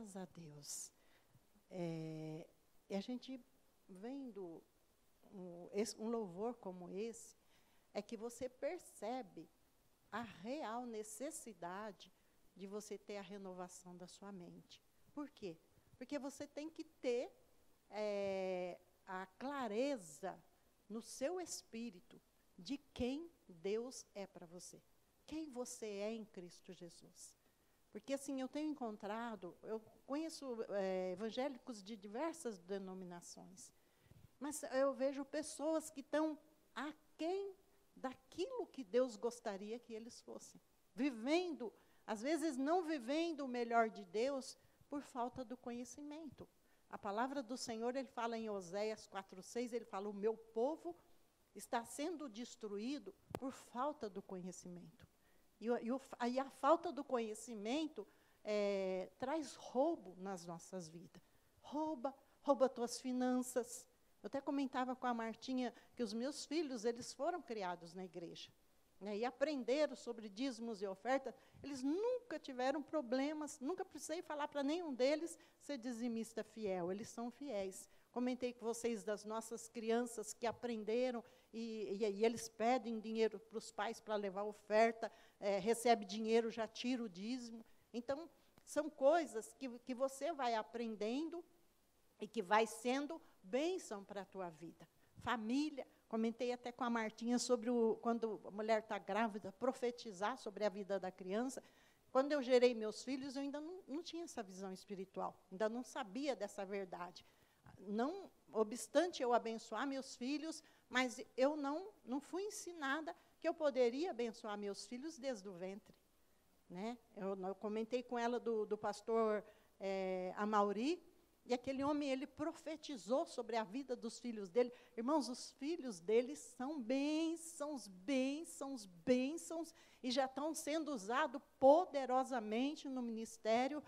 Graças a Deus. E a gente vendo um louvor como esse, é que você percebe a real necessidade de você ter a renovação da sua mente. Por quê? Porque você tem que ter a clareza no seu espírito de quem Deus é para você. Quem você é em Cristo Jesus. Porque, assim, eu tenho encontrado, eu conheço evangélicos de diversas denominações, mas eu vejo pessoas que estão aquém daquilo que Deus gostaria que eles fossem. Vivendo, às vezes não vivendo o melhor de Deus por falta do conhecimento. A palavra do Senhor, ele fala em Oséias 4:6, ele fala, o meu povo está sendo destruído por falta do conhecimento. E a falta do conhecimento traz roubo nas nossas vidas. Rouba tuas finanças. Eu até comentava com a Martinha que os meus filhos, eles foram criados na igreja, né, e aprenderam sobre dízimos e ofertas. Eles nunca tiveram problemas, nunca precisei falar para nenhum deles ser dizimista fiel. Eles são fiéis. Comentei com vocês das nossas crianças que aprenderam e eles pedem dinheiro para os pais para levar oferta, recebe dinheiro, já tira o dízimo. Então, são coisas que você vai aprendendo e que vai sendo bênção para a tua vida. Família, comentei até com a Martinha sobre quando a mulher está grávida, profetizar sobre a vida da criança. Quando eu gerei meus filhos, eu ainda não tinha essa visão espiritual, ainda não sabia dessa verdade. Não obstante eu abençoar meus filhos, mas eu não fui ensinada que eu poderia abençoar meus filhos desde o ventre. Né? Eu comentei com ela do pastor Amauri, e aquele homem, ele profetizou sobre a vida dos filhos dele. Irmãos, os filhos dele são bênçãos, bênçãos, bênçãos, e já estão sendo usados poderosamente no ministério.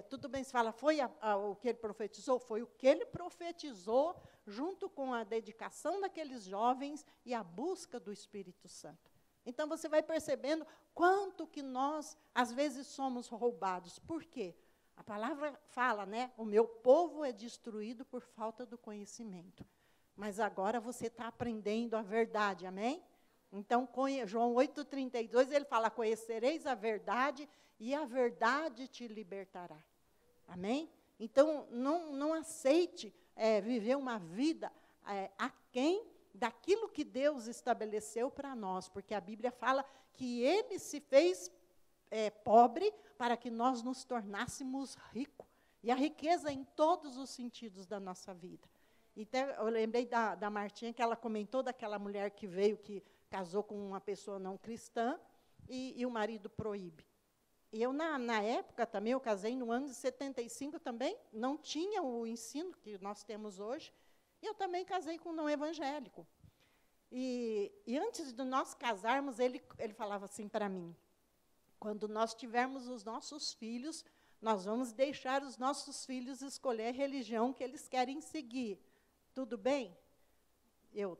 Tudo bem, se fala, foi o que ele profetizou? Foi o que ele profetizou, junto com a dedicação daqueles jovens e a busca do Espírito Santo. Então, você vai percebendo quanto que nós, às vezes, somos roubados. Por quê? A palavra fala, né? O meu povo é destruído por falta do conhecimento. Mas agora você está aprendendo a verdade, amém? Então, João 8,32, ele fala, conhecereis a verdade e a verdade te libertará. Amém? Então, não aceite viver uma vida aquém daquilo que Deus estabeleceu para nós, porque a Bíblia fala que ele se fez pobre para que nós nos tornássemos ricos. E a riqueza em todos os sentidos da nossa vida. Então, eu lembrei da Martinha, que ela comentou daquela mulher que veio, que casou com uma pessoa não cristã, e o marido proíbe. E eu, na época também, eu casei no ano de 75 também, não tinha o ensino que nós temos hoje, e eu também casei com um não evangélico. E antes de nós casarmos, ele falava assim para mim, quando nós tivermos os nossos filhos, nós vamos deixar os nossos filhos escolher a religião que eles querem seguir. Tudo bem?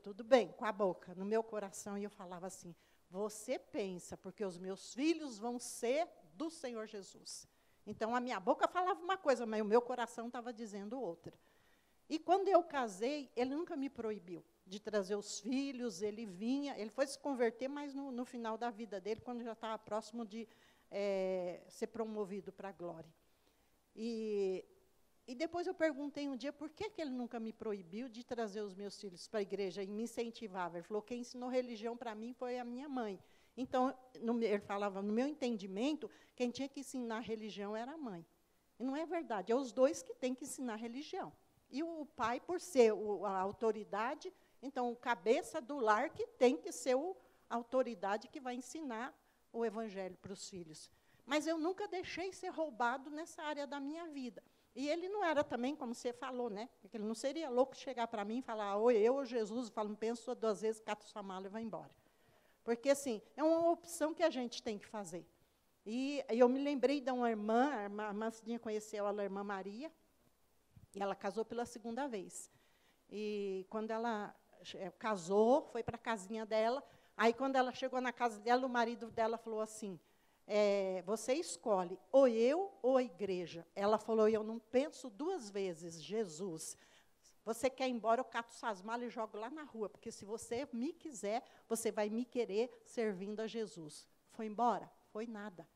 Tudo bem, com a boca, no meu coração, e eu falava assim, você pensa, porque os meus filhos vão ser do Senhor Jesus. Então, a minha boca falava uma coisa, mas o meu coração estava dizendo outra. E quando eu casei, ele nunca me proibiu de trazer os filhos, ele vinha, ele foi se converter, mas no final da vida dele, quando já estava próximo de ser promovido para a glória. E depois eu perguntei um dia, por que ele nunca me proibiu de trazer os meus filhos para a igreja e me incentivava? Ele falou, quem ensinou religião para mim foi a minha mãe. Então, ele falava, no meu entendimento, quem tinha que ensinar religião era a mãe. E não é verdade, é os dois que têm que ensinar religião. E o pai, por ser a autoridade, então, o cabeça do lar que tem que ser a autoridade que vai ensinar o evangelho para os filhos. Mas eu nunca deixei ser roubado nessa área da minha vida. E ele não era também, como você falou, né? Porque ele não seria louco chegar para mim e falar, ou eu ou Jesus, eu falo, não penso duas vezes, cato sua mala e vai embora. Porque, assim, é uma opção que a gente tem que fazer. E eu me lembrei de uma irmã, a irmã Cidinha conheceu a irmã Maria, e ela casou pela segunda vez. E quando ela casou, foi para a casinha dela, aí quando ela chegou na casa dela, o marido dela falou assim, você escolhe, ou eu ou a igreja. Ela falou, eu não penso duas vezes, Jesus. Você quer ir embora, eu cato suas malas e jogo lá na rua, porque se você me quiser, você vai me querer servindo a Jesus. Foi embora? Foi nada.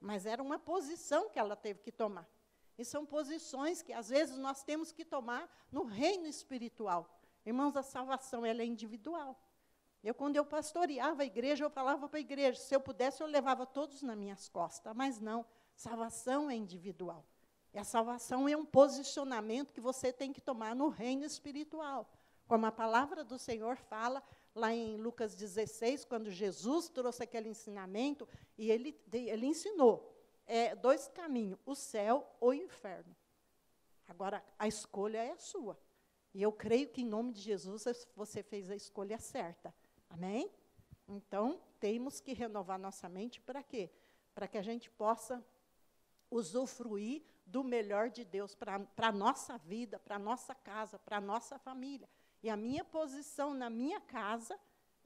Mas era uma posição que ela teve que tomar. E são posições que, às vezes, nós temos que tomar no reino espiritual. Irmãos, a salvação, ela é individual. Quando eu pastoreava a igreja, eu falava para a igreja, se eu pudesse, eu levava todos nas minhas costas. Mas não, salvação é individual. E a salvação é um posicionamento que você tem que tomar no reino espiritual. Como a palavra do Senhor fala, lá em Lucas 16, quando Jesus trouxe aquele ensinamento, e ele ensinou, 2 caminhos, o céu ou o inferno. Agora, a escolha é sua. E eu creio que, em nome de Jesus, você fez a escolha certa. Amém? Então, temos que renovar nossa mente para quê? Para que a gente possa usufruir do melhor de Deus para a nossa vida, para a nossa casa, para a nossa família. E a minha posição na minha casa,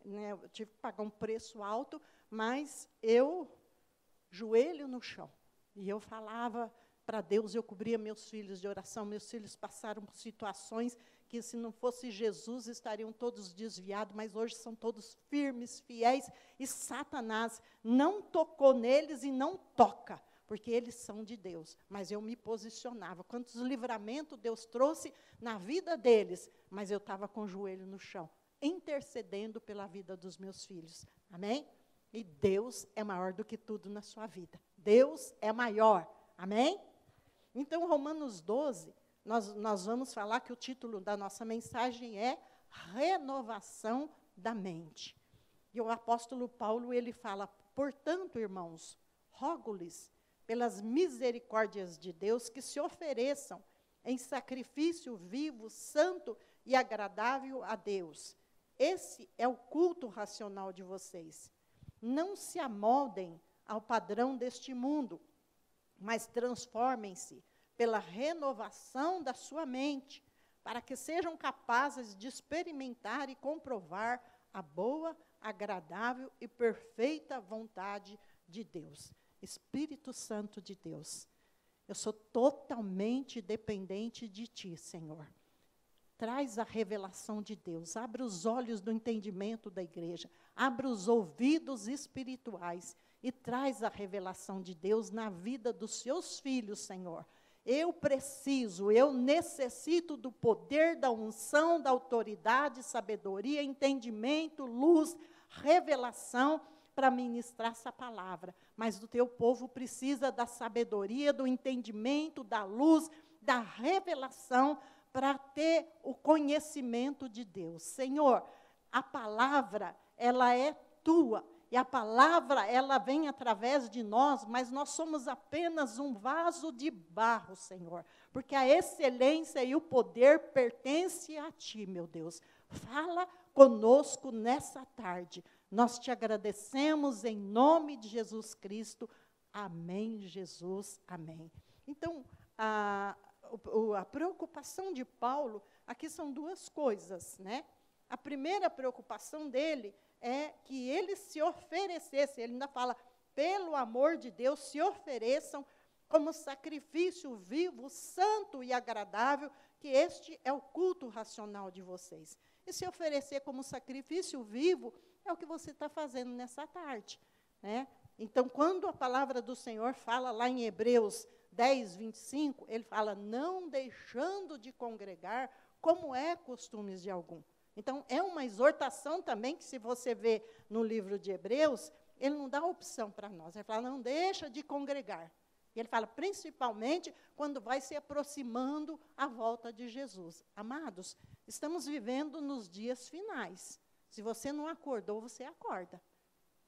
né, eu tive que pagar um preço alto, mas eu, joelho no chão. E eu falava para Deus, eu cobria meus filhos de oração, meus filhos passaram por situações que, se não fosse Jesus, estariam todos desviados, mas hoje são todos firmes, fiéis, e Satanás não tocou neles e não toca, porque eles são de Deus. Mas eu me posicionava. Quantos livramentos Deus trouxe na vida deles, mas eu estava com o joelho no chão, intercedendo pela vida dos meus filhos. Amém? E Deus é maior do que tudo na sua vida. Deus é maior. Amém? Então, Romanos 12, nós vamos falar que o título da nossa mensagem é Renovação da Mente. E o apóstolo Paulo, ele fala, portanto, irmãos, rogo-lhes, pelas misericórdias de Deus, que se ofereçam em sacrifício vivo, santo e agradável a Deus. Esse é o culto racional de vocês. Não se amoldem ao padrão deste mundo, mas transformem-se pela renovação da sua mente, para que sejam capazes de experimentar e comprovar a boa, agradável e perfeita vontade de Deus. Espírito Santo de Deus, eu sou totalmente dependente de Ti, Senhor. Traz a revelação de Deus, abre os olhos do entendimento da igreja, abre os ouvidos espirituais e traz a revelação de Deus na vida dos seus filhos, Senhor. Eu necessito do poder, da unção, da autoridade, sabedoria, entendimento, luz, revelação para ministrar essa palavra. Mas o teu povo precisa da sabedoria, do entendimento, da luz, da revelação para ter o conhecimento de Deus. Senhor, a palavra, ela é tua. E a palavra, ela vem através de nós, mas nós somos apenas um vaso de barro, Senhor. Porque a excelência e o poder pertencem a Ti, meu Deus. Fala conosco nessa tarde. Nós te agradecemos em nome de Jesus Cristo. Amém, Jesus, amém. Então, a preocupação de Paulo, aqui são 2 coisas, né? A primeira preocupação dele é que ele se oferecesse, ele ainda fala, pelo amor de Deus, se ofereçam como sacrifício vivo, santo e agradável, que este é o culto racional de vocês. E se oferecer como sacrifício vivo, é o que você está fazendo nessa tarde, né? Então, quando a palavra do Senhor fala lá em Hebreus 10, 25, ele fala, não deixando de congregar, como é costumes de algum. Então, é uma exortação também, que se você vê no livro de Hebreus, ele não dá opção para nós. Ele fala, não deixa de congregar. E ele fala, principalmente, quando vai se aproximando a volta de Jesus. Amados, estamos vivendo nos dias finais. Se você não acordou, você acorda.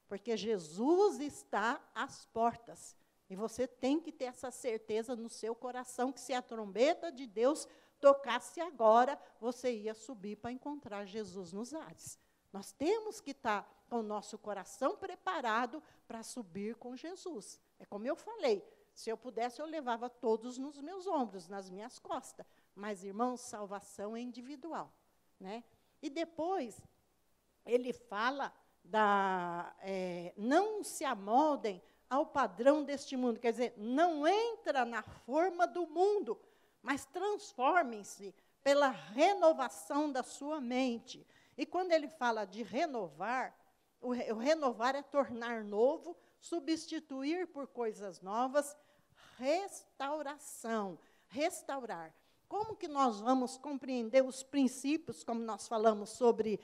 Porque Jesus está às portas. E você tem que ter essa certeza no seu coração, que se a trombeta de Deus tocasse agora, você ia subir para encontrar Jesus nos ares. Nós temos que estar com o nosso coração preparado para subir com Jesus. É como eu falei, se eu pudesse, eu levava todos nos meus ombros, nas minhas costas. Mas, irmãos, salvação é individual, né? E depois, ele fala não se amoldem ao padrão deste mundo. Quer dizer, não entra na forma do mundo, mas transformem-se pela renovação da sua mente. E quando ele fala de renovar, o renovar é tornar novo, substituir por coisas novas, restauração, restaurar. Como que nós vamos compreender os princípios, como nós falamos sobre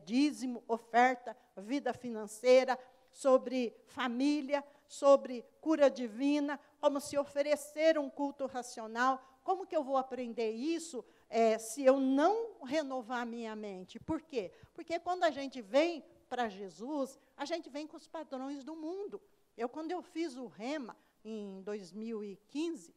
dízimo, oferta, vida financeira, sobre família, sobre cura divina, como se oferecer um culto racional? Como que eu vou aprender isso se eu não renovar a minha mente? Por quê? Porque quando a gente vem para Jesus, a gente vem com os padrões do mundo. Quando eu fiz o Rema, em 2015,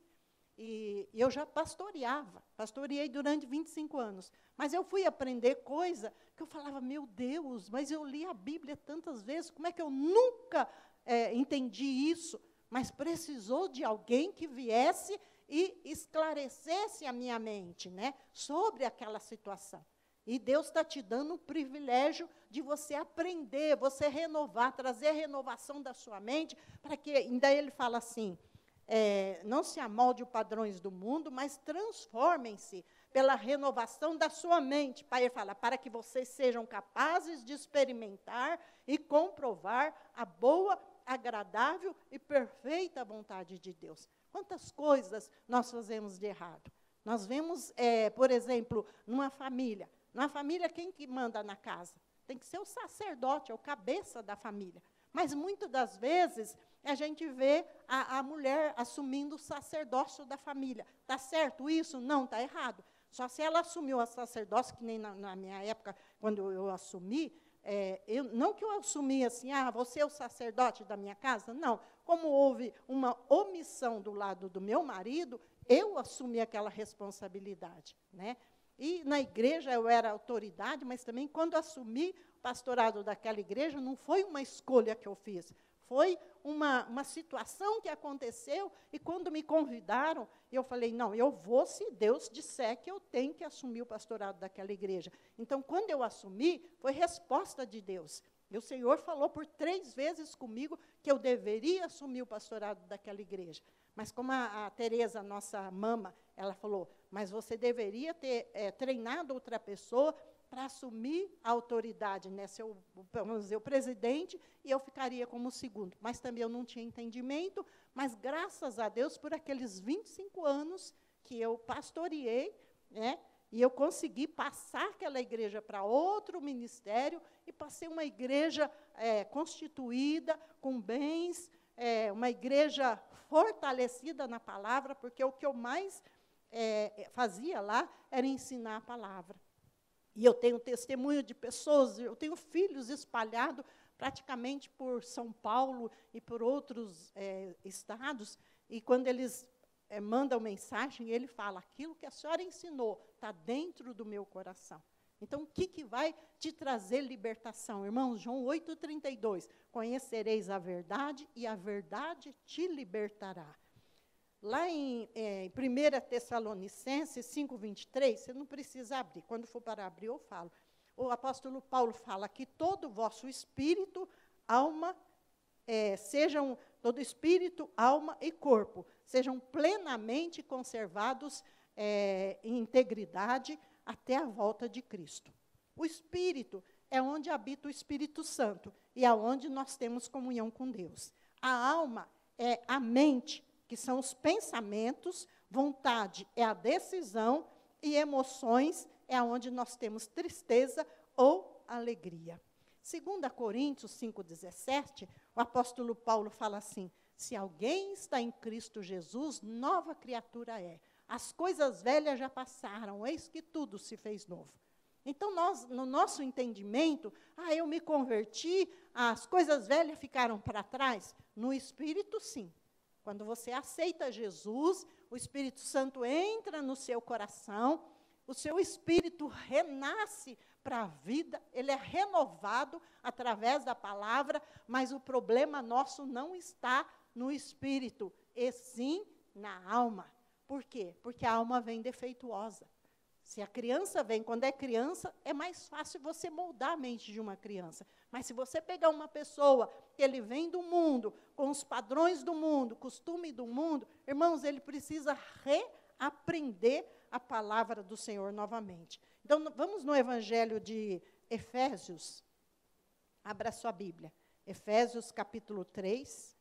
e eu já pastoreei durante 25 anos, mas eu fui aprender coisa que eu falava, meu Deus, mas eu li a Bíblia tantas vezes, como é que eu nunca entendi isso? Mas precisou de alguém que viesse e esclarecesse a minha mente, né, sobre aquela situação. E Deus está te dando o privilégio de você aprender, você renovar, trazer a renovação da sua mente, para que, ainda ele fala assim, não se amolde os padrões do mundo, mas transformem-se pela renovação da sua mente. Pai, ele fala, para que vocês sejam capazes de experimentar e comprovar a boa, agradável e perfeita vontade de Deus. Quantas coisas nós fazemos de errado? Nós vemos, por exemplo, numa família, quem que manda na casa? Tem que ser o sacerdote, é o cabeça da família. Mas, muitas das vezes, a gente vê a mulher assumindo o sacerdócio da família. Está certo isso? Não, está errado. Só se ela assumiu o sacerdócio, que nem na minha época, quando eu assumi, não que eu assumi assim, você é o sacerdote da minha casa, não. Como houve uma omissão do lado do meu marido, eu assumi aquela responsabilidade, né? E na igreja eu era autoridade, mas também quando assumi o pastorado daquela igreja, não foi uma escolha que eu fiz, foi uma situação que aconteceu, e quando me convidaram, eu falei, não, eu vou se Deus disser que eu tenho que assumir o pastorado daquela igreja. Então, quando eu assumi, foi resposta de Deus. E o Senhor falou por 3 vezes comigo que eu deveria assumir o pastorado daquela igreja. Mas como a Tereza, nossa mama, ela falou, mas você deveria ter treinado outra pessoa para assumir a autoridade, né? Vamos dizer, o presidente, e eu ficaria como segundo. Mas também eu não tinha entendimento, mas graças a Deus, por aqueles 25 anos que eu pastoreei, né? E eu consegui passar aquela igreja para outro ministério, e passei uma igreja constituída, com bens, uma igreja fortalecida na palavra, porque o que eu mais fazia lá era ensinar a palavra. E eu tenho testemunho de pessoas, eu tenho filhos espalhados praticamente por São Paulo e por outros estados, e quando eles mandam mensagem, ele fala, aquilo que a senhora ensinou está dentro do meu coração. Então, o que vai te trazer libertação? Irmãos, João 8,32, conhecereis a verdade e a verdade te libertará. Lá em 1 Tessalonicenses 5,23, você não precisa abrir, quando for para abrir eu falo. O apóstolo Paulo fala que todo o vosso espírito, alma, todo espírito, alma e corpo, sejam plenamente conservados em integridade até a volta de Cristo. O espírito é onde habita o Espírito Santo e é onde nós temos comunhão com Deus. A alma é a mente, que são os pensamentos, vontade é a decisão e emoções é onde nós temos tristeza ou alegria. 2 Coríntios 5,17, o apóstolo Paulo fala assim, se alguém está em Cristo Jesus, nova criatura é. As coisas velhas já passaram, eis que tudo se fez novo. Então, nós, no nosso entendimento, eu me converti, as coisas velhas ficaram para trás. No Espírito, sim. Quando você aceita Jesus, o Espírito Santo entra no seu coração, o seu espírito renasce para a vida, ele é renovado através da palavra, mas o problema nosso não está no espírito, e sim na alma. Por quê? Porque a alma vem defeituosa. Se a criança vem, quando é criança, é mais fácil você moldar a mente de uma criança. Mas se você pegar uma pessoa que ele vem do mundo, com os padrões do mundo, costume do mundo, irmãos, ele precisa reaprender a palavra do Senhor novamente. Então, vamos no Evangelho de Efésios. Abra sua Bíblia. Efésios, capítulo 3.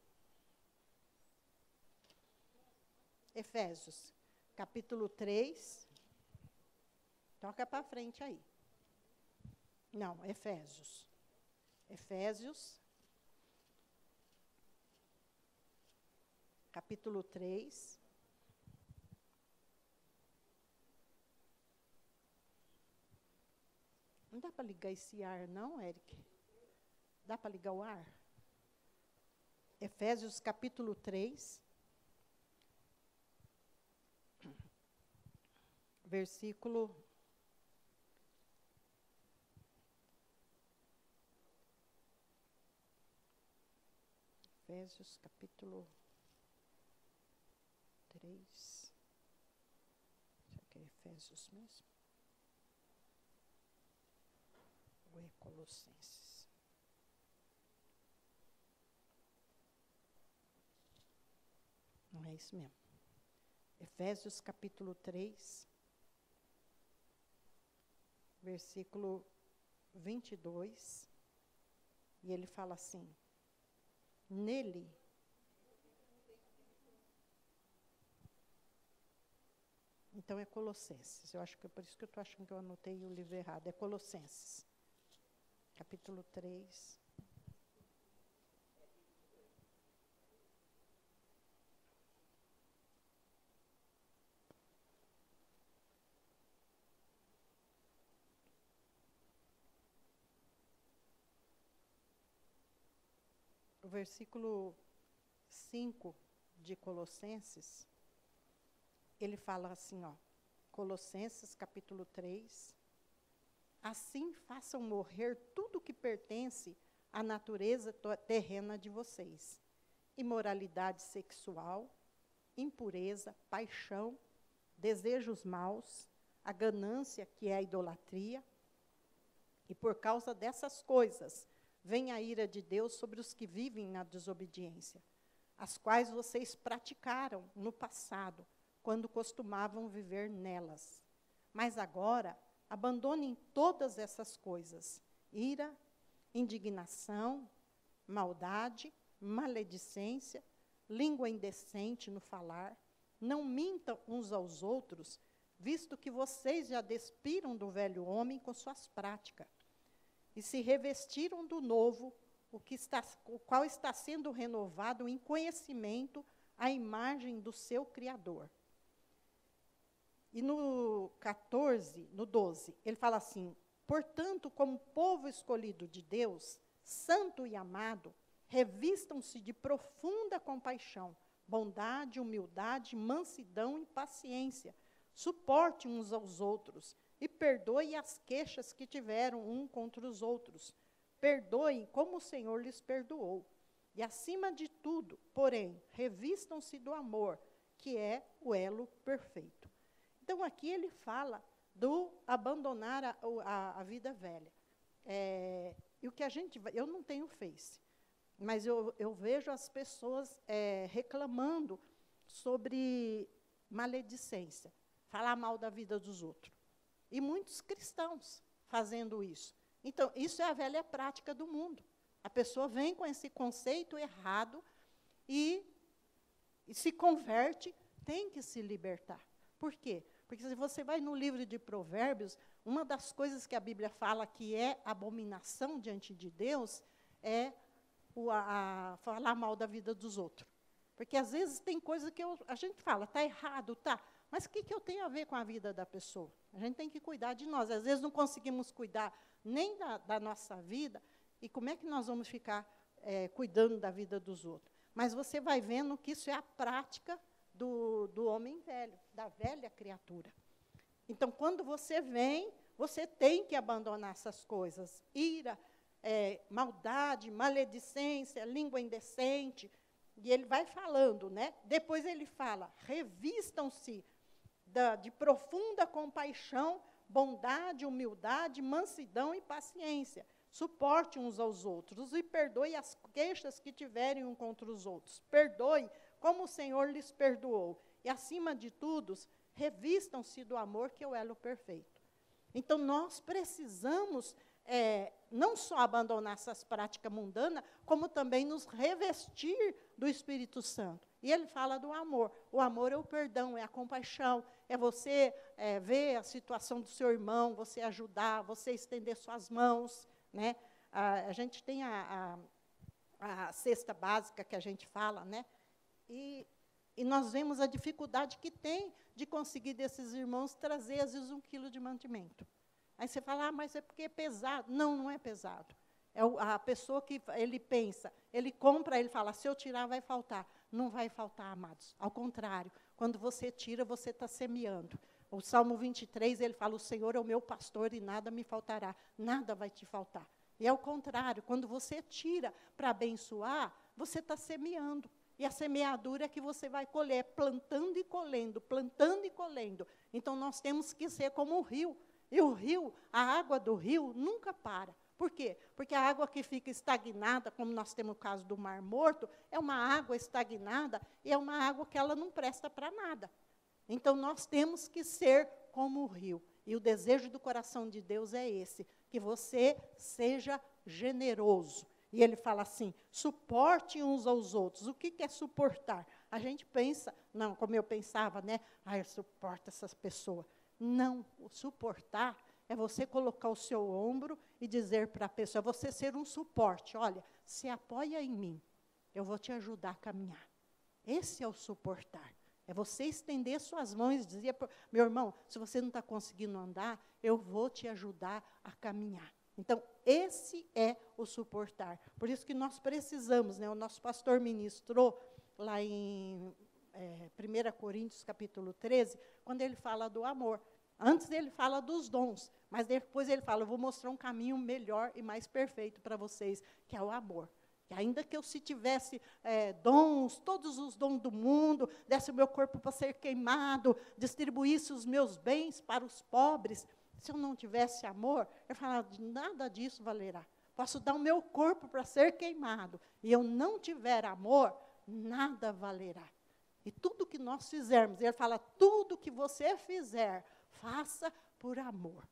Efésios, capítulo 3. Toca para frente aí. Não, Efésios. Efésios, capítulo 3. Não dá para ligar esse ar, não, Eric? Dá para ligar o ar? Efésios, capítulo 3. Versículo... Efésios, capítulo 3. Será que é Efésios mesmo? Ou é Colossenses? Não é isso mesmo. Efésios, capítulo 3, versículo 22. E ele fala assim: nele, então é Colossenses, eu acho que é por isso que eu estou achando que eu anotei o livro errado, é Colossenses, capítulo 3. O versículo 5 de Colossenses, ele fala assim, ó, Colossenses, capítulo 3, assim façam morrer tudo que pertence à natureza terrena de vocês, imoralidade sexual, impureza, paixão, desejos maus, a ganância, que é a idolatria, e por causa dessas coisas, vem a ira de Deus sobre os que vivem na desobediência, as quais vocês praticaram no passado, quando costumavam viver nelas. Mas agora, abandonem todas essas coisas: ira, indignação, maldade, maledicência, língua indecente no falar. Não mintam uns aos outros, visto que vocês já despiram do velho homem com suas práticas, e se revestiram do novo, o qual está sendo renovado em conhecimento à imagem do seu Criador. E no 14, no 12, ele fala assim: portanto, como povo escolhido de Deus, santo e amado, revistam-se de profunda compaixão, bondade, humildade, mansidão e paciência. Suporte uns aos outros e perdoe as queixas que tiveram um contra os outros. Perdoem como o Senhor lhes perdoou. E, acima de tudo, porém, revistam-se do amor, que é o elo perfeito. Então, aqui ele fala do abandonar a vida velha. E o que a gente... Eu não tenho Face, mas eu vejo as pessoas reclamando sobre maledicência, falar mal da vida dos outros. E muitos cristãos fazendo isso. Então, isso é a velha prática do mundo. A pessoa vem com esse conceito errado e se converte, tem que se libertar. Por quê? Porque se você vai no livro de Provérbios, uma das coisas que a Bíblia fala que é abominação diante de Deus é falar mal da vida dos outros. Porque, às vezes, tem coisa que a gente fala, está errado, tá, mas o que eu tenho a ver com a vida da pessoa? A gente tem que cuidar de nós. Às vezes, não conseguimos cuidar nem da nossa vida, e como é que nós vamos ficar cuidando da vida dos outros? Mas você vai vendo que isso é a prática do homem velho, da velha criatura. Então, quando você vem, você tem que abandonar essas coisas. Ira, maldade, maledicência, língua indecente. E ele vai falando, né? Depois ele fala, revistam-se de profunda compaixão, bondade, humildade, mansidão e paciência. Suporte uns aos outros e perdoe as queixas que tiverem um contra os outros. Perdoe como o Senhor lhes perdoou. E, acima de tudo, revistam-se do amor, que é o elo perfeito. Então, nós precisamos não só abandonar essas práticas mundanas, como também nos revestir do Espírito Santo. E ele fala do amor. O amor é o perdão, é a compaixão, é você ver a situação do seu irmão, você ajudar, você estender suas mãos. Né? A gente tem a cesta básica que a gente fala, né? E nós vemos a dificuldade que tem de conseguir desses irmãos trazer, às vezes, 1 quilo de mantimento. Aí você fala, mas é porque é pesado. Não, não é pesado. É a pessoa que ele pensa, ele compra, ele fala, se eu tirar, vai faltar. Não vai faltar, amados. Ao contrário, quando você tira, você está semeando. O Salmo 23, ele fala, o Senhor é o meu pastor e nada me faltará. Nada vai te faltar. E ao contrário, quando você tira para abençoar, você está semeando. E a semeadura é que você vai colher, plantando e colhendo, plantando e colhendo. Então, nós temos que ser como o rio. E o rio, a água do rio nunca para. Por quê? Porque a água que fica estagnada, como nós temos o caso do Mar Morto, é uma água estagnada e é uma água que ela não presta para nada. Então, nós temos que ser como o rio. E o desejo do coração de Deus é esse, que você seja generoso. E ele fala assim, suporte uns aos outros. O que é suportar? A gente pensa, não, como eu pensava, né? Eu suporto essas pessoas. Não, o suportar é você colocar o seu ombro e dizer para a pessoa, você ser um suporte. Olha, se apoia em mim, eu vou te ajudar a caminhar. Esse é o suportar. É você estender suas mãos e dizer, meu irmão, se você não está conseguindo andar, eu vou te ajudar a caminhar. Então, esse é o suportar. Por isso que nós precisamos, né? O nosso pastor ministrou lá em 1 Coríntios, capítulo 13, quando ele fala do amor. Antes ele fala dos dons, mas depois ele fala, eu vou mostrar um caminho melhor e mais perfeito para vocês, que é o amor. Que ainda que eu se tivesse dons, todos os dons do mundo, desse o meu corpo para ser queimado, distribuísse os meus bens para os pobres, se eu não tivesse amor, eu falava, nada disso valerá. Posso dar o meu corpo para ser queimado, e eu não tiver amor, nada valerá. E tudo que nós fizermos, ele fala, tudo que você fizer, faça por amor.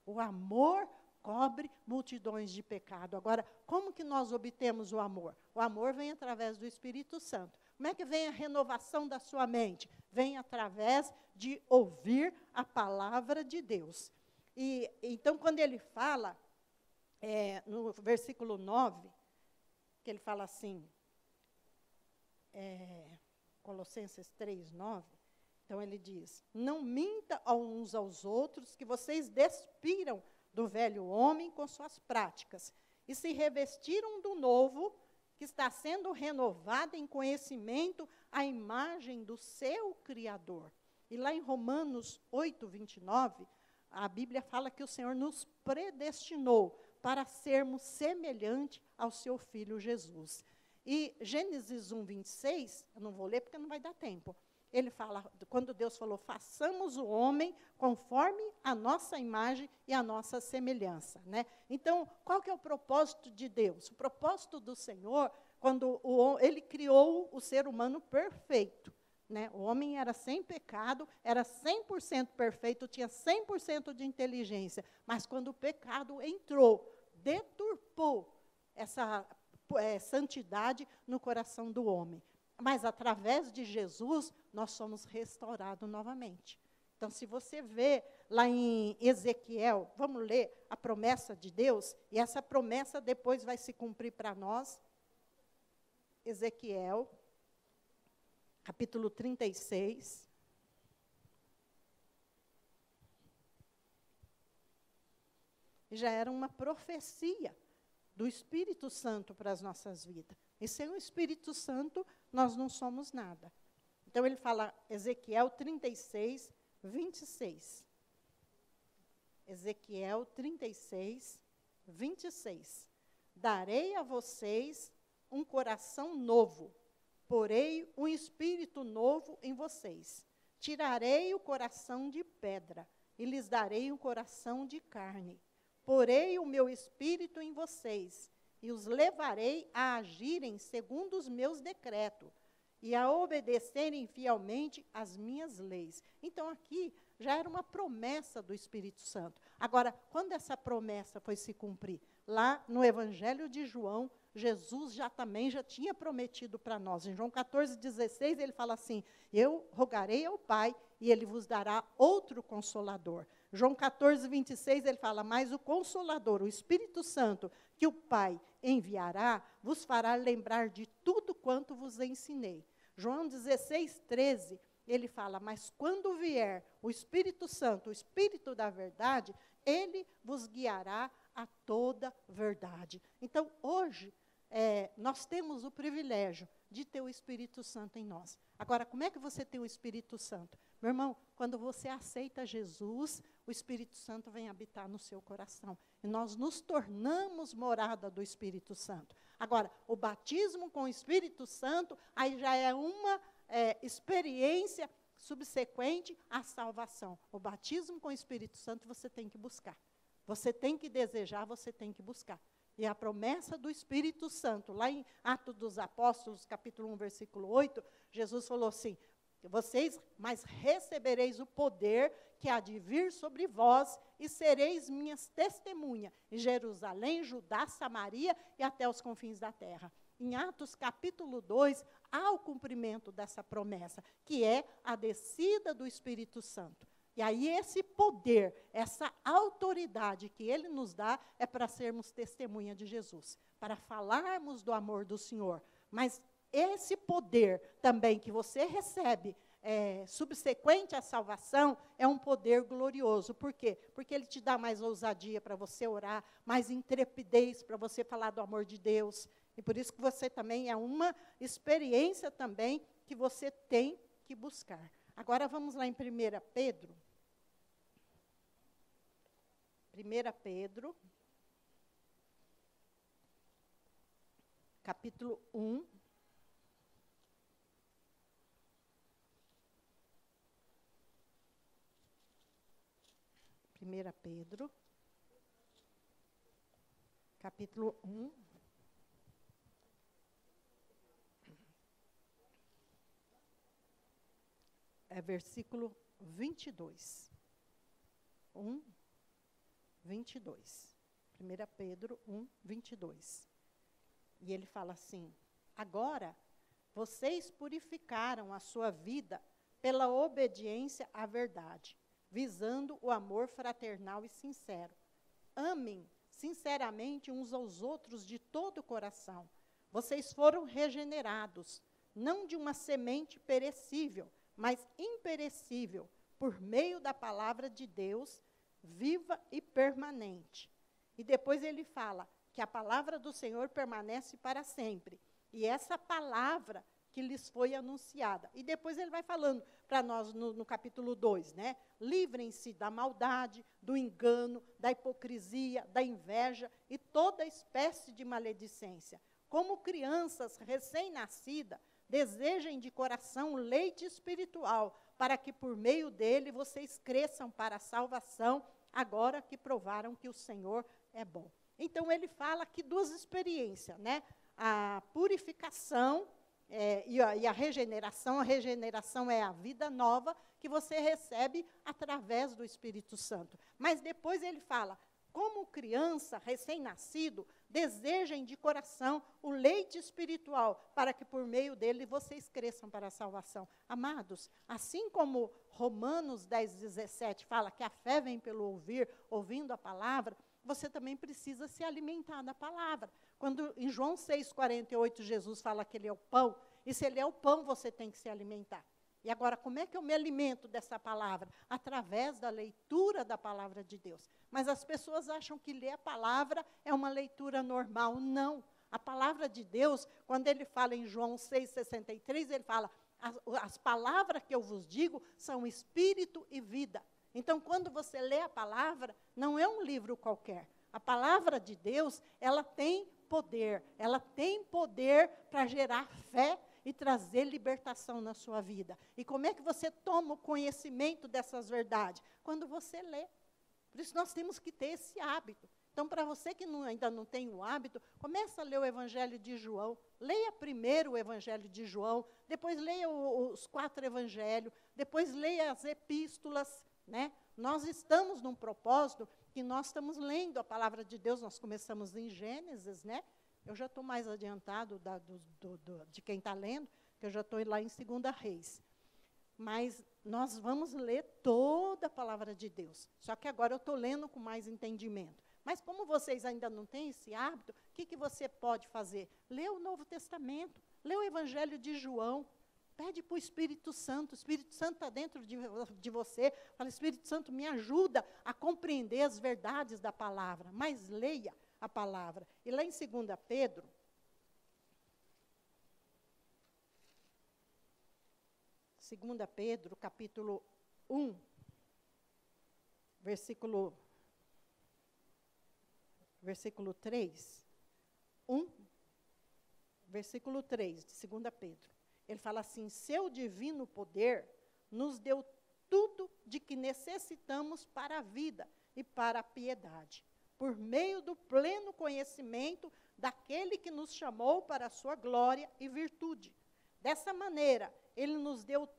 O amor cobre multidões de pecado. Agora, como que nós obtemos o amor? O amor vem através do Espírito Santo. Como é que vem a renovação da sua mente? Vem através de ouvir a palavra de Deus. E então, quando ele fala, no versículo 9, que ele fala assim, Colossenses 3, 9, então ele diz, não minta uns aos outros, que vocês despiram do velho homem com suas práticas, e se revestiram do novo, que está sendo renovado em conhecimento à imagem do seu Criador. E lá em Romanos 8, 29, a Bíblia fala que o Senhor nos predestinou para sermos semelhantes ao seu Filho Jesus. E Gênesis 1, 26, eu não vou ler porque não vai dar tempo. Ele fala, quando Deus falou, façamos o homem conforme a nossa imagem e a nossa semelhança. Né? Então, qual que é o propósito de Deus? O propósito do Senhor, quando ele criou o ser humano perfeito. Né? O homem era sem pecado, era 100% perfeito, tinha 100% de inteligência. Mas quando o pecado entrou, deturpou essa santidade no coração do homem. Mas, através de Jesus, nós somos restaurados novamente. Então, se você vê lá em Ezequiel, vamos ler a promessa de Deus, e essa promessa depois vai se cumprir para nós. Ezequiel, capítulo 36. Já era uma profecia do Espírito Santo para as nossas vidas. E sem o Espírito Santo, nós não somos nada. Então, ele fala, Ezequiel 36, 26. Ezequiel 36, 26. Darei a vocês um coração novo, porei um espírito novo em vocês. tirarei o coração de pedra e lhes darei um coração de carne. Porei o meu espírito em vocês e os levarei a agirem segundo os meus decretos e a obedecerem fielmente as minhas leis. Então, aqui já era uma promessa do Espírito Santo. Agora, quando essa promessa foi se cumprir? Lá no Evangelho de João, Jesus também já tinha prometido para nós. Em João 14,16, ele fala assim, eu rogarei ao Pai e ele vos dará outro Consolador. João 14,26, ele fala, mas o Consolador, o Espírito Santo, que o Pai enviará, vos fará lembrar de tudo quanto vos ensinei. João 16,13, ele fala, mas quando vier o Espírito Santo, o Espírito da verdade, ele vos guiará a toda verdade. Então, hoje, nós temos o privilégio de ter o Espírito Santo em nós. Agora, como é que você tem o Espírito Santo? Meu irmão, quando você aceita Jesus, o Espírito Santo vem habitar no seu coração. E nós nos tornamos morada do Espírito Santo. Agora, o batismo com o Espírito Santo, aí já é uma experiência subsequente à salvação. O batismo com o Espírito Santo você tem que buscar. Você tem que desejar, você tem que buscar. E a promessa do Espírito Santo, lá em Atos dos Apóstolos, capítulo 1, versículo 8, Jesus falou assim, vocês, mas recebereis o poder que há de vir sobre vós e sereis minhas testemunhas em Jerusalém, Judá, Samaria e até os confins da terra. Em Atos capítulo 2, há o cumprimento dessa promessa, que é a descida do Espírito Santo. E aí esse poder, essa autoridade que ele nos dá é para sermos testemunha de Jesus, para falarmos do amor do Senhor. Mas esse poder também que você recebe, subsequente à salvação, é um poder glorioso. Por quê? Porque ele te dá mais ousadia para você orar, mais intrepidez para você falar do amor de Deus. E por isso que você também é uma experiência também que você tem que buscar. Agora vamos lá em 1 Pedro. 1 Pedro, capítulo 1. Pedro, capítulo 1. Versículo 22. 1, 22. 1 Pedro 1, 22. E ele fala assim, agora vocês purificaram a sua vida pela obediência à verdade, visando o amor fraternal e sincero. Amem sinceramente uns aos outros de todo o coração. Vocês foram regenerados, não de uma semente perecível, mas imperecível, por meio da palavra de Deus, viva e permanente. E depois ele fala que a palavra do Senhor permanece para sempre. E essa palavra que lhes foi anunciada. E depois ele vai falando para nós no capítulo 2, né? Livrem-se da maldade, do engano, da hipocrisia, da inveja e toda espécie de maledicência. Como crianças recém-nascidas, desejem de coração o leite espiritual, para que por meio dele vocês cresçam para a salvação, agora que provaram que o Senhor é bom. Então ele fala aqui duas experiências, né? A purificação e a regeneração. A regeneração é a vida nova que você recebe através do Espírito Santo. Mas depois ele fala, como criança, recém-nascido, desejem de coração o leite espiritual, para que por meio dele vocês cresçam para a salvação. Amados, assim como Romanos 10, 17 fala que a fé vem pelo ouvir, ouvindo a palavra, você também precisa se alimentar da palavra. Quando em João 6, 48, Jesus fala que ele é o pão, e se ele é o pão, você tem que se alimentar. E agora, como é que eu me alimento dessa palavra? Através da leitura da palavra de Deus. Mas as pessoas acham que ler a palavra é uma leitura normal. Não. A palavra de Deus, quando ele fala em João 6,63, ele fala, as palavras que eu vos digo são espírito e vida. Então, quando você lê a palavra, não é um livro qualquer. A palavra de Deus, ela tem poder para gerar fé e trazer libertação na sua vida. E como é que você toma o conhecimento dessas verdades? Quando você lê. Por isso nós temos que ter esse hábito. Então, para você que ainda não tem o hábito, começa a ler o Evangelho de João. Leia primeiro o Evangelho de João, depois leia os 4 evangelhos, depois leia as epístolas, né? Nós estamos num propósito que nós estamos lendo a palavra de Deus, nós começamos em Gênesis, né? Eu já estou mais adiantado de quem está lendo, que eu já estou lá em 2 Reis. Mas nós vamos ler toda a palavra de Deus. Só que agora eu estou lendo com mais entendimento. Mas como vocês ainda não têm esse hábito, o que você pode fazer? Lê o Novo Testamento, lê o Evangelho de João, pede para o Espírito Santo está dentro de você, fala, Espírito Santo, me ajuda a compreender as verdades da palavra, mas leia a palavra. E lá em 2 Pedro, capítulo 1, versículo 3, 1, versículo 3, de 2 Pedro. Ele fala assim, seu divino poder nos deu tudo de que necessitamos para a vida e para a piedade, por meio do pleno conhecimento daquele que nos chamou para a sua glória e virtude. Dessa maneira, ele nos deu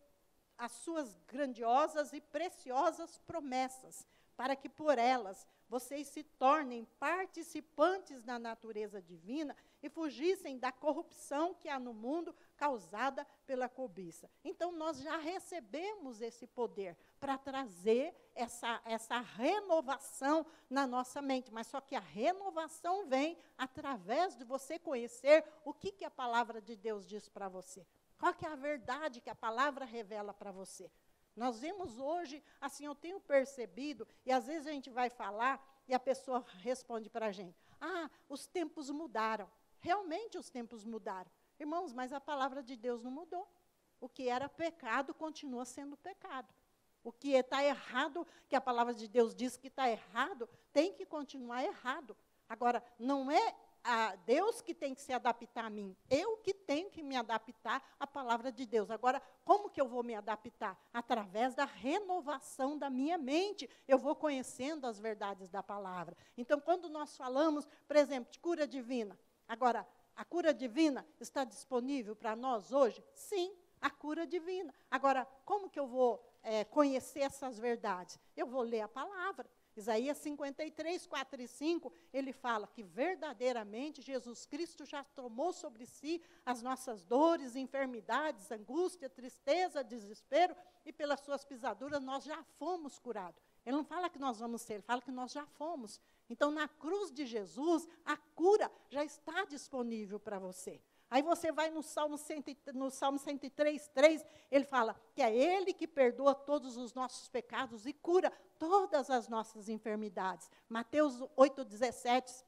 as suas grandiosas e preciosas promessas, para que por elas vocês se tornem participantes da natureza divina e fugissem da corrupção que há no mundo causada pela cobiça. Então, nós já recebemos esse poder para trazer essa renovação na nossa mente, mas só que a renovação vem através de você conhecer o que a palavra de Deus diz para você. Qual que é a verdade que a palavra revela para você? Nós vemos hoje, assim, eu tenho percebido, e às vezes a gente vai falar e a pessoa responde para a gente, os tempos mudaram. Realmente os tempos mudaram. Irmãos, mas a palavra de Deus não mudou. O que era pecado continua sendo pecado. O que está errado, que a palavra de Deus diz que está errado, tem que continuar errado. Agora, não é Deus que tem que se adaptar a mim. Eu que tenho que me adaptar à palavra de Deus. Agora, como que eu vou me adaptar? Através da renovação da minha mente. Eu vou conhecendo as verdades da palavra. Então, quando nós falamos, por exemplo, de cura divina. Agora, a cura divina está disponível para nós hoje? Sim, a cura divina. Agora, como que eu vou conhecer essas verdades? Eu vou ler a palavra. Isaías 53, 4 e 5, ele fala que verdadeiramente Jesus Cristo já tomou sobre si as nossas dores, enfermidades, angústia, tristeza, desespero, e pelas suas pisaduras nós já fomos curados. Ele não fala que nós vamos ser, ele fala que nós já fomos. Então, na cruz de Jesus, a cura já está disponível para você. Aí você vai no Salmo 103, 3, ele fala que é Ele que perdoa todos os nossos pecados e cura todas as nossas enfermidades. Mateus 8,17,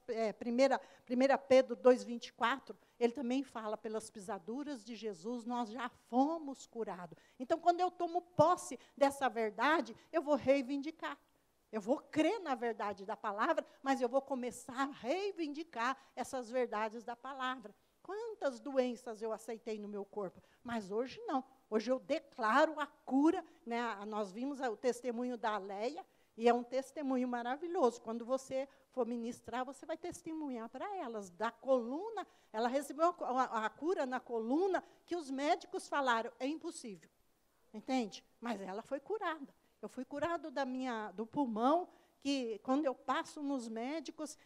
1 Pedro 2,24, ele também fala, pelas pisaduras de Jesus, nós já fomos curados. Então, quando eu tomo posse dessa verdade, eu vou reivindicar. Eu vou crer na verdade da palavra, mas eu vou começar a reivindicar essas verdades da palavra. Quantas doenças eu aceitei no meu corpo, mas hoje não. Hoje eu declaro a cura, né? Nós vimos o testemunho da Leia, e é um testemunho maravilhoso. Quando você for ministrar, você vai testemunhar para elas. Da coluna, ela recebeu a cura na coluna, que os médicos falaram, é impossível. Entende? Mas ela foi curada. Eu fui curado do pulmão, que quando eu passo nos médicos,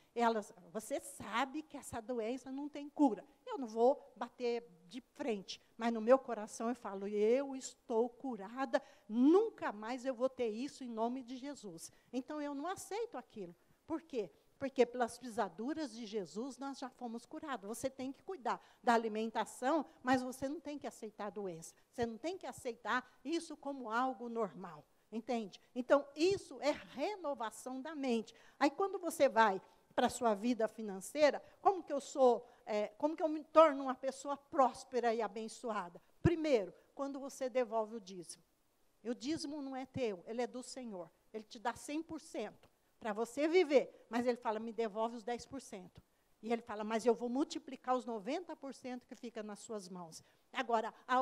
você sabe que essa doença não tem cura. Eu não vou bater de frente, mas no meu coração eu falo, eu estou curada, nunca mais eu vou ter isso em nome de Jesus. Então eu não aceito aquilo. Por quê? Porque pelas pisaduras de Jesus nós já fomos curados. Você tem que cuidar da alimentação, mas você não tem que aceitar a doença. Você não tem que aceitar isso como algo normal. Entende? Então, isso é renovação da mente. Aí, quando você vai para a sua vida financeira, como que eu me torno uma pessoa próspera e abençoada? Primeiro, quando você devolve o dízimo. E o dízimo não é teu, ele é do Senhor. Ele te dá 100% para você viver, mas ele fala, me devolve os 10%. E ele fala, mas eu vou multiplicar os 90% que fica nas suas mãos. Agora, a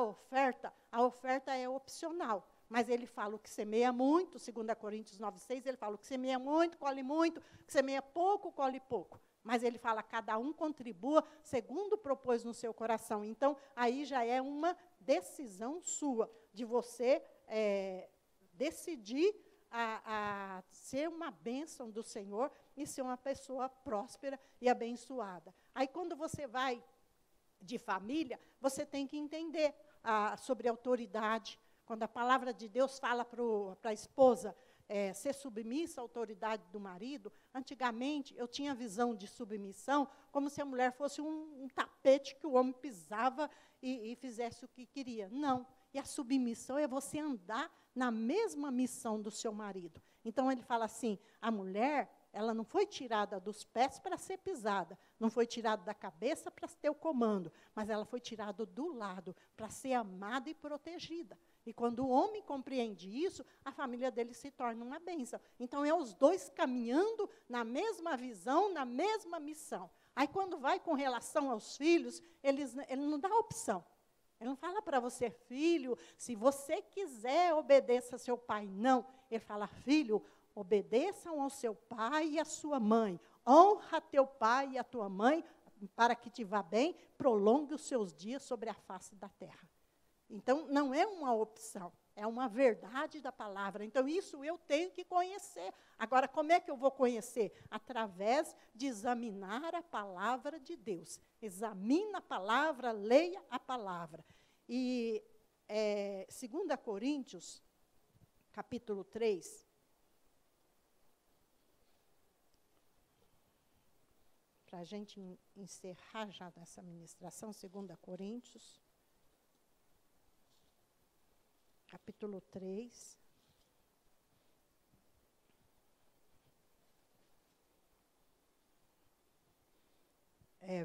oferta é opcional. Mas ele fala o que semeia muito, 2 Coríntios 9,6, ele fala o que semeia muito, colhe muito, o que semeia pouco, colhe pouco. Mas ele fala, cada um contribua segundo propôs no seu coração. Então, aí já é uma decisão sua, de você decidir a ser uma bênção do Senhor e ser uma pessoa próspera e abençoada. Aí, quando você vai de família, você tem que entender sobre autoridade. Quando a palavra de Deus fala para a esposa ser submissa à autoridade do marido, antigamente eu tinha a visão de submissão como se a mulher fosse um tapete que o homem pisava e fizesse o que queria. Não. E a submissão é você andar na mesma missão do seu marido. Então, ele fala assim, a mulher, ela não foi tirada dos pés para ser pisada, não foi tirada da cabeça para ter o comando, mas ela foi tirada do lado para ser amada e protegida. E quando o homem compreende isso, a família dele se torna uma bênção. Então, é os dois caminhando na mesma visão, na mesma missão. Aí, quando vai com relação aos filhos, ele não dá opção. Ele não fala para você, filho, se você quiser, obedeça a seu pai. Não. Ele fala, filho, obedeçam ao seu pai e à sua mãe. Honra teu pai e a tua mãe, para que te vá bem, prolongue os seus dias sobre a face da terra. Então, não é uma opção, é uma verdade da palavra. Então, isso eu tenho que conhecer. Agora, como é que eu vou conhecer? Através de examinar a palavra de Deus. Examina a palavra, leia a palavra. E 2 Coríntios, capítulo 3, para a gente encerrar já nessa ministração, 2 Coríntios, capítulo 3.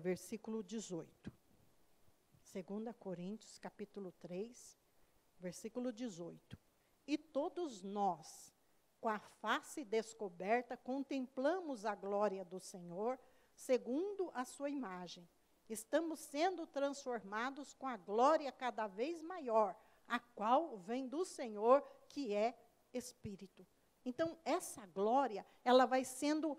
Versículo 18. 2 Coríntios, capítulo 3, versículo 18. E todos nós, com a face descoberta, contemplamos a glória do Senhor, segundo a sua imagem. Estamos sendo transformados com a glória cada vez maior, a qual vem do Senhor, que é Espírito. Então, essa glória, ela vai sendo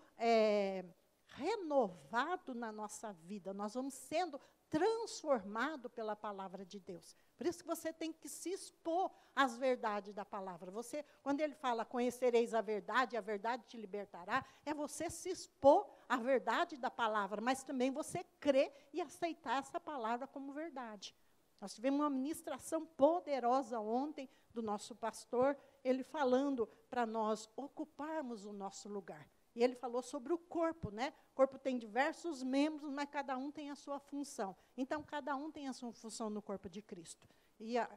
renovado na nossa vida. Nós vamos sendo transformados pela palavra de Deus. Por isso que você tem que se expor às verdades da palavra. Você, quando ele fala, conhecereis a verdade te libertará, é você se expor à verdade da palavra, mas também você crer e aceitar essa palavra como verdade. Nós tivemos uma ministração poderosa ontem do nosso pastor, ele falando para nós ocuparmos o nosso lugar. E ele falou sobre o corpo, né? O corpo tem diversos membros, mas cada um tem a sua função. Então, cada um tem a sua função no corpo de Cristo. E a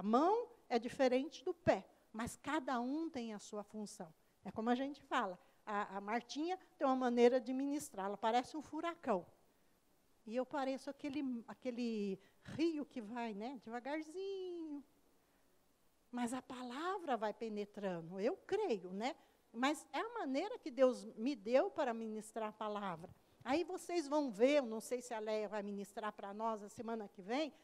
mão é diferente do pé, mas cada um tem a sua função. É como a gente fala, a Martinha tem uma maneira de ministrar, ela parece um furacão. E eu pareço aquele rio que vai, né, devagarzinho. Mas a palavra vai penetrando, eu creio, né? Mas é a maneira que Deus me deu para ministrar a palavra. Aí vocês vão ver, eu não sei se a Leia vai ministrar para nós a semana que vem,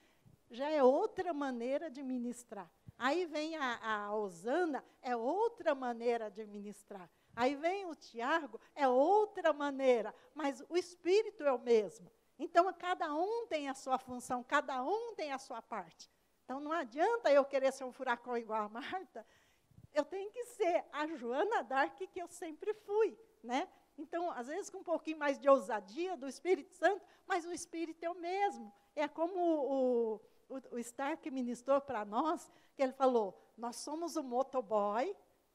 já é outra maneira de ministrar. Aí vem a Osana, é outra maneira de ministrar. Aí vem o Tiago, é outra maneira, mas o Espírito é o mesmo. Então, cada um tem a sua função, cada um tem a sua parte. Então, não adianta eu querer ser um furacão igual a Marta, eu tenho que ser a Joana Dark que eu sempre fui, né? Então, às vezes, com um pouquinho mais de ousadia do Espírito Santo, mas o Espírito é o mesmo. É como o Stark ministrou para nós, que ele falou, nós somos o motoboy,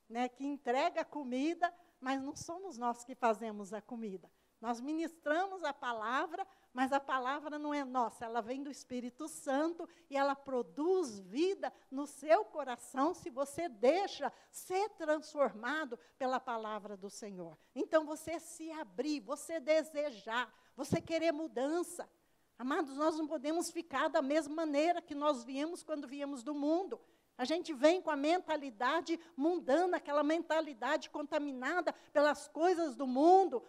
né, que entrega a comida, mas não somos nós que fazemos a comida. Nós ministramos a palavra, mas a palavra não é nossa, ela vem do Espírito Santo e ela produz vida no seu coração se você deixa ser transformado pela palavra do Senhor. Então, você se abrir, você desejar, você querer mudança. Amados, nós não podemos ficar da mesma maneira que nós viemos quando viemos do mundo. A gente vem com a mentalidade mundana, aquela mentalidade contaminada pelas coisas do mundo,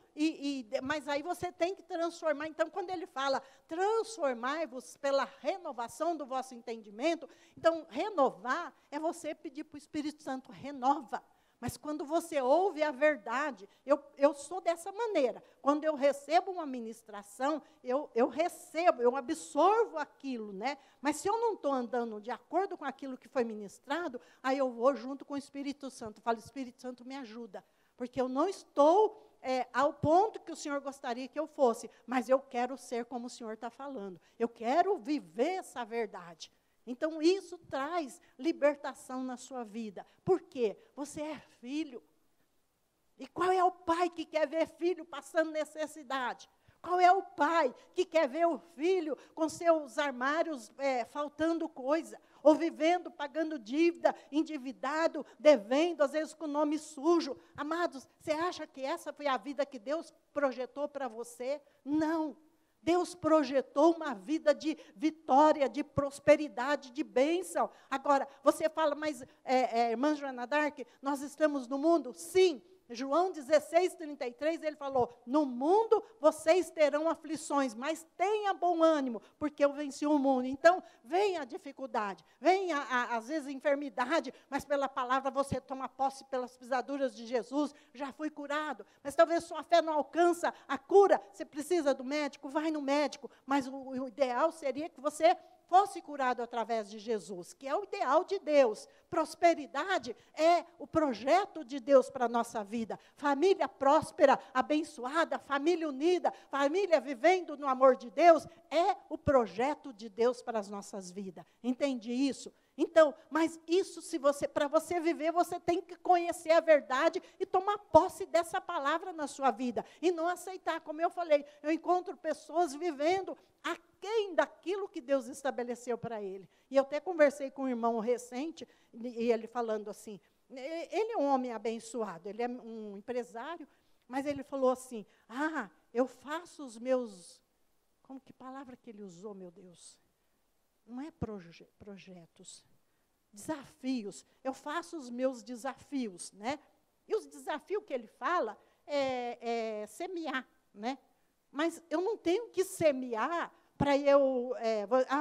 mas aí você tem que transformar. Então, quando ele fala, transformai-vos pela renovação do vosso entendimento, então, renovar é você pedir para o Espírito Santo, renova. Mas quando você ouve a verdade, eu sou dessa maneira. Quando eu recebo uma ministração, eu recebo, eu absorvo aquilo, né? Mas se eu não estou andando de acordo com aquilo que foi ministrado, aí eu vou junto com o Espírito Santo. Falo, Espírito Santo, me ajuda. Porque eu não estou ao ponto que o Senhor gostaria que eu fosse, mas eu quero ser como o Senhor está falando. Eu quero viver essa verdade. Então, isso traz libertação na sua vida. Por quê? Você é filho. E qual é o pai que quer ver filho passando necessidade? Qual é o pai que quer ver o filho com seus armários faltando coisa? Ou vivendo, pagando dívida, endividado, devendo, às vezes com o nome sujo. Amados, você acha que essa foi a vida que Deus projetou para você? Não. Deus projetou uma vida de vitória, de prosperidade, de bênção. Agora, você fala, mas, irmã Joana d'Arc, nós estamos no mundo? Sim. João 16:33, ele falou, no mundo vocês terão aflições, mas tenha bom ânimo, porque eu venci o mundo. Então, vem a dificuldade, vem às vezes a enfermidade, mas pela palavra você toma posse pelas pisaduras de Jesus, já fui curado. Mas talvez sua fé não alcança a cura, você precisa do médico, vai no médico, mas o ideal seria que você fosse curado através de Jesus, que é o ideal de Deus. Prosperidade é o projeto de Deus para a nossa vida. Família próspera, abençoada, família unida, família vivendo no amor de Deus, é o projeto de Deus para as nossas vidas. Entende isso? Então, mas isso, para você viver, você tem que conhecer a verdade e tomar posse dessa palavra na sua vida. E não aceitar, como eu falei, eu encontro pessoas vivendo aquém daquilo que Deus estabeleceu para ele. E eu até conversei com um irmão recente, e ele falando assim, ele é um homem abençoado, ele é um empresário, mas ele falou assim, eu faço os meus, como que palavra que ele usou, meu Deus? Não é projetos, desafios. Eu faço os meus desafios, né? E os desafios que ele fala é semear, né? Mas eu não tenho que semear para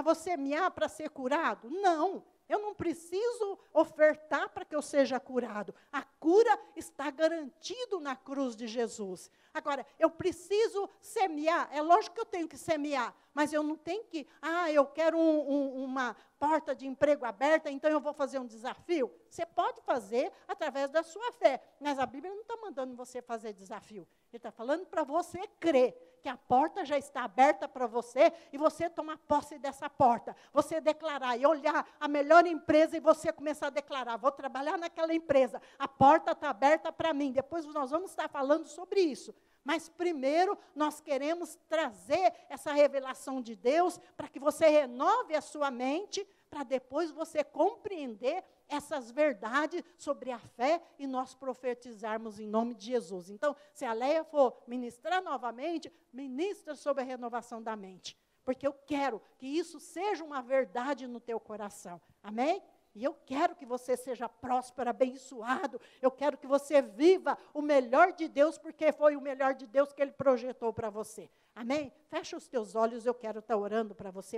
vou semear para ser curado? Não. Eu não preciso ofertar para que eu seja curado. A cura está garantido na cruz de Jesus. Agora, eu preciso semear. É lógico que eu tenho que semear, mas eu não tenho que, eu quero uma porta de emprego aberta, então eu vou fazer um desafio. Você pode fazer através da sua fé, mas a Bíblia não está mandando você fazer desafio. Ele está falando para você crer que a porta já está aberta para você e você tomar posse dessa porta. Você declarar e olhar a melhor empresa e você começar a declarar, vou trabalhar naquela empresa, a porta está aberta para mim. Depois nós vamos estar falando sobre isso. Mas primeiro nós queremos trazer essa revelação de Deus para que você renove a sua mente, para depois você compreender essas verdades sobre a fé e nós profetizarmos em nome de Jesus. Então, se a Leia for ministrar novamente, ministra sobre a renovação da mente. Porque eu quero que isso seja uma verdade no teu coração. Amém? E eu quero que você seja próspero, abençoado. Eu quero que você viva o melhor de Deus, porque foi o melhor de Deus que Ele projetou para você. Amém? Fecha os teus olhos, eu quero estar orando para você.